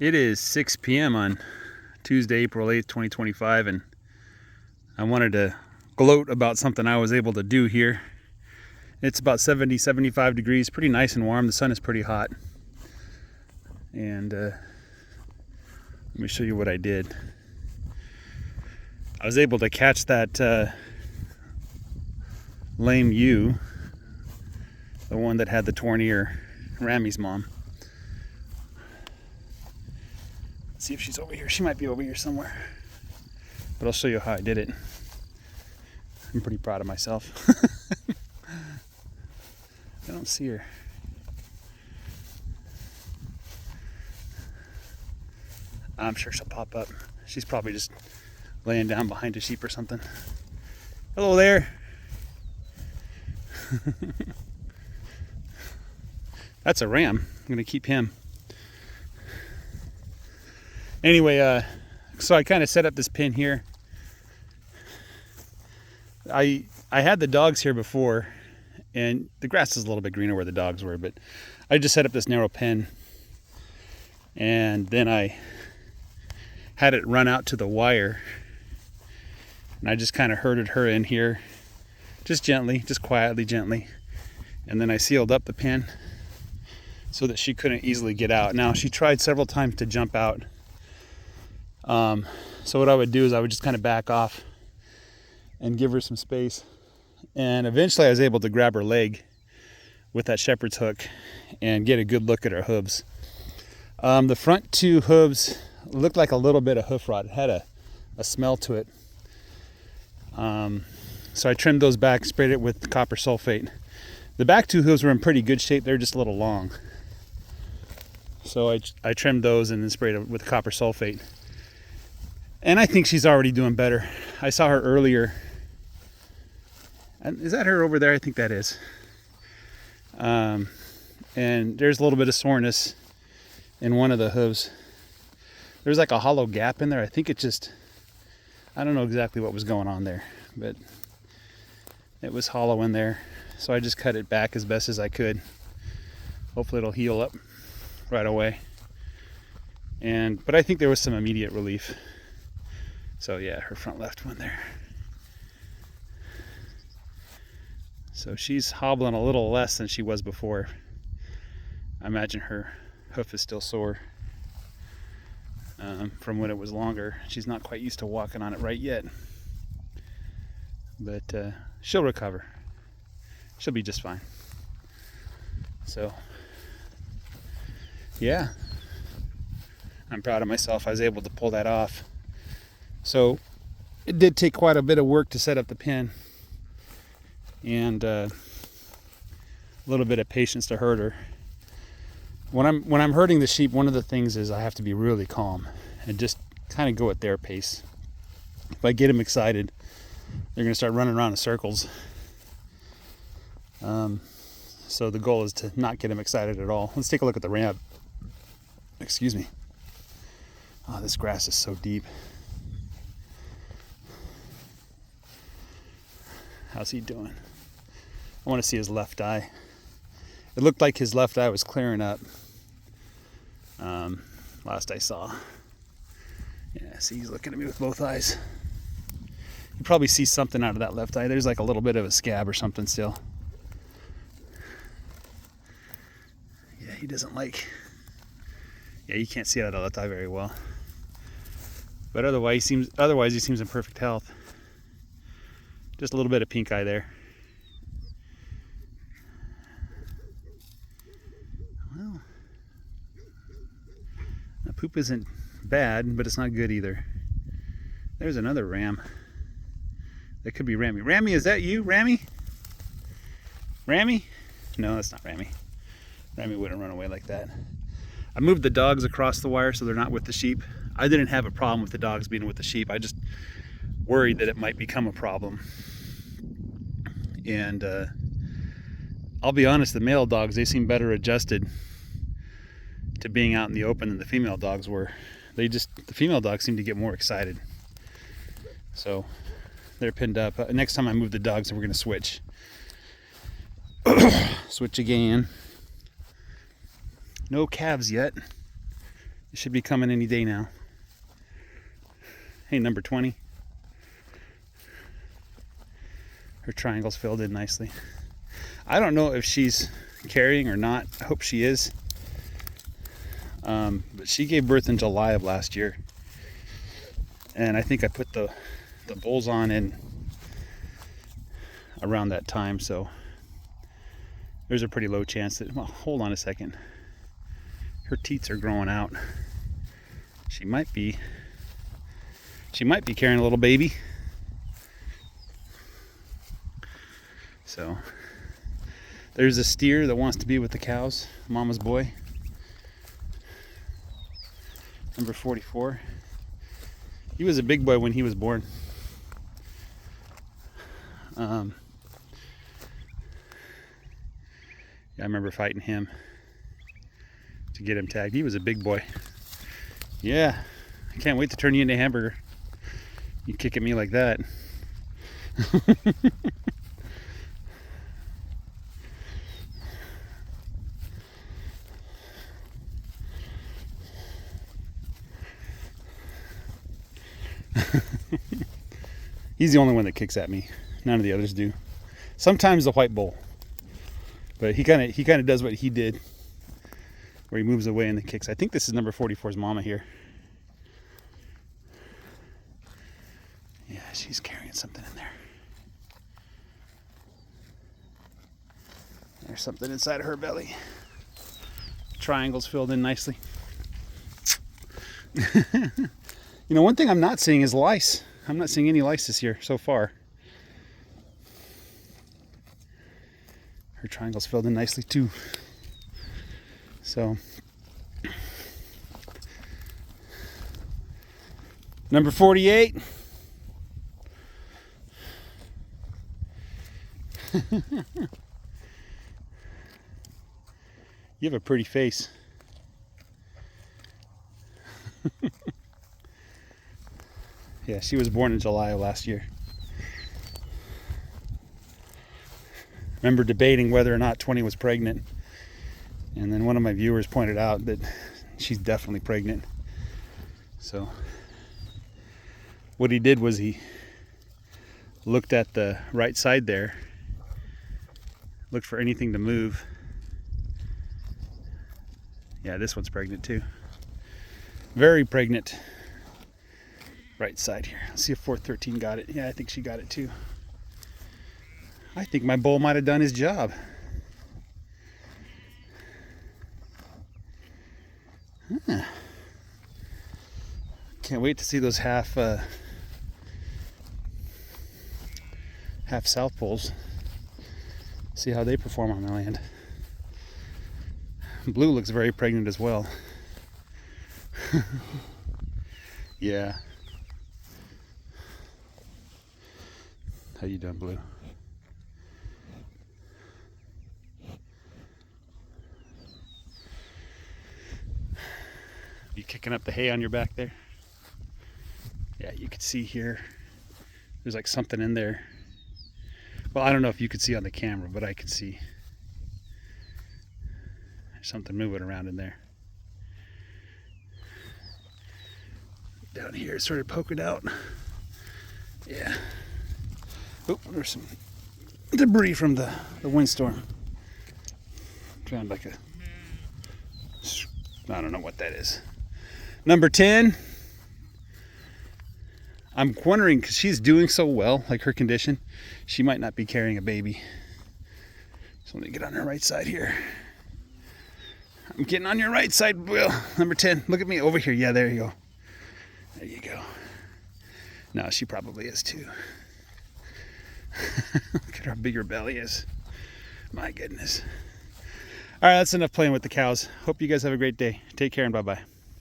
It is 6 p.m. on Tuesday, April 8th, 2025, and I wanted to gloat about something I was able to do here. It's about 75 degrees, pretty nice and warm. The sun is pretty hot. And let me show you what I did. I was able to catch that lame ewe, the one that had the torn ear, Rammy's mom. Let's see if she's over here. She might be over here somewhere. But I'll show you how I did it. I'm pretty proud of myself. I don't see her. I'm sure she'll pop up. She's probably just laying down behind a sheep or something. Hello there. That's a ram. I'm gonna keep him. Anyway, so I kind of set up this pin here. I had the dogs here before, and the grass is a little bit greener where the dogs were, but I just set up this narrow pin, and then I had it run out to the wire, and I just kind of herded her in here, just gently, just quietly, gently, and then I sealed up the pin so that she couldn't easily get out. Now, she tried several times to jump out. So what I would do is I would just kind of back off and give her some space. And eventually I was able to grab her leg with that shepherd's hook and get a good look at her hooves. The front two hooves looked like a little bit of hoof rot. It had a smell to it. So I trimmed those back, sprayed it with copper sulfate. The back two hooves were in pretty good shape. They're just a little long. So I trimmed those and then sprayed it with copper sulfate. And I think she's already doing better. I saw her earlier. Is that her over there? I think that is. And there's a little bit of soreness in one of the hooves. There's like a hollow gap in there. I think I don't know exactly what was going on there, but it was hollow in there. So I just cut it back as best as I could. Hopefully it'll heal up right away. But I think there was some immediate relief. So yeah, her front left one there. So she's hobbling a little less than she was before. I imagine her hoof is still sore from when it was longer. She's not quite used to walking on it right yet. But she'll recover. She'll be just fine. So yeah, I'm proud of myself. I was able to pull that off. So it did take quite a bit of work to set up the pin, and a little bit of patience to herd her. When I'm herding the sheep, one of the things is I have to be really calm and just kind of go at their pace. If I get them excited, they're going to start running around in circles. So the goal is to not get them excited at all. Let's take a look at the ram. Excuse me. Oh, this grass is so deep. How's he doing? I want to see his left eye. It looked like his left eye was clearing up. Last I saw. Yeah, see, he's looking at me with both eyes. You probably see something out of that left eye. There's like a little bit of a scab or something still. Yeah, he doesn't like. Yeah, you can't see out of the left eye very well. But otherwise, he seems in perfect health. Just a little bit of pink eye there. Well, the poop isn't bad, but it's not good either. There's another ram. That could be Rammy. Rammy, is that you, Rammy? Rammy? No, that's not Rammy. Rammy wouldn't run away like that. I moved the dogs across the wire so they're not with the sheep. I didn't have a problem with the dogs being with the sheep. I just worried that it might become a problem. And I'll be honest, the male dogs, they seem better adjusted to being out in the open than the female dogs were. The female dogs seem to get more excited. So they're pinned up. Next time I move the dogs, we're going to switch. Switch again. No calves yet. It should be coming any day now. Hey, number 20. Her triangle's filled in nicely. I don't know if she's carrying or not. I hope she is. But she gave birth in July of last year. And I think I put the bulls on in around that time, so there's a pretty low chance that, well, hold on a second. Her teats are growing out. She might be carrying a little baby. So there's a steer that wants to be with the cows, mama's boy. Number 44. He was a big boy when he was born. Yeah, I remember fighting him to get him tagged. He was a big boy. Yeah, I can't wait to turn you into a hamburger. You kick at me like that. He's the only one that kicks at me. None of the others do. Sometimes the white bull, but he kind of does what he did, where he moves away and then kicks. I think this is number 44's mama here. Yeah, she's carrying something in there. There's something inside of her belly. Triangle's filled in nicely. You know, one thing I'm not seeing is lice. I'm not seeing any lice this year so far. Her triangle's filled in nicely too. So, number 48. You have a pretty face. Yeah, she was born in July of last year. Remember debating whether or not 20 was pregnant. And then one of my viewers pointed out that she's definitely pregnant. So what he did was he looked at the right side there, looked for anything to move. Yeah, this one's pregnant too. Very pregnant. Right side here. Let's see if 413 got it. Yeah, I think she got it too. I think my bull might have done his job. Huh. Can't wait to see those half south poles. See how they perform on the land. Blue looks very pregnant as well. Yeah. How you doing, Blue? You kicking up the hay on your back there? Yeah, you could see here. There's like something in there. Well, I don't know if you could see on the camera, but I could see. There's something moving around in there. Down here, it's sort of poking out. Yeah. Oh, there's some debris from the windstorm. Found like a, I don't know what that is. Number 10. I'm wondering, because she's doing so well, like her condition, she might not be carrying a baby. So let me get on her right side here. I'm getting on your right side, Will. Number 10. Look at me over here. Yeah, there you go. There you go. No, she probably is too. Look at how big her belly is. My goodness. All right, that's enough playing with the cows. Hope you guys have a great day. Take care and bye-bye.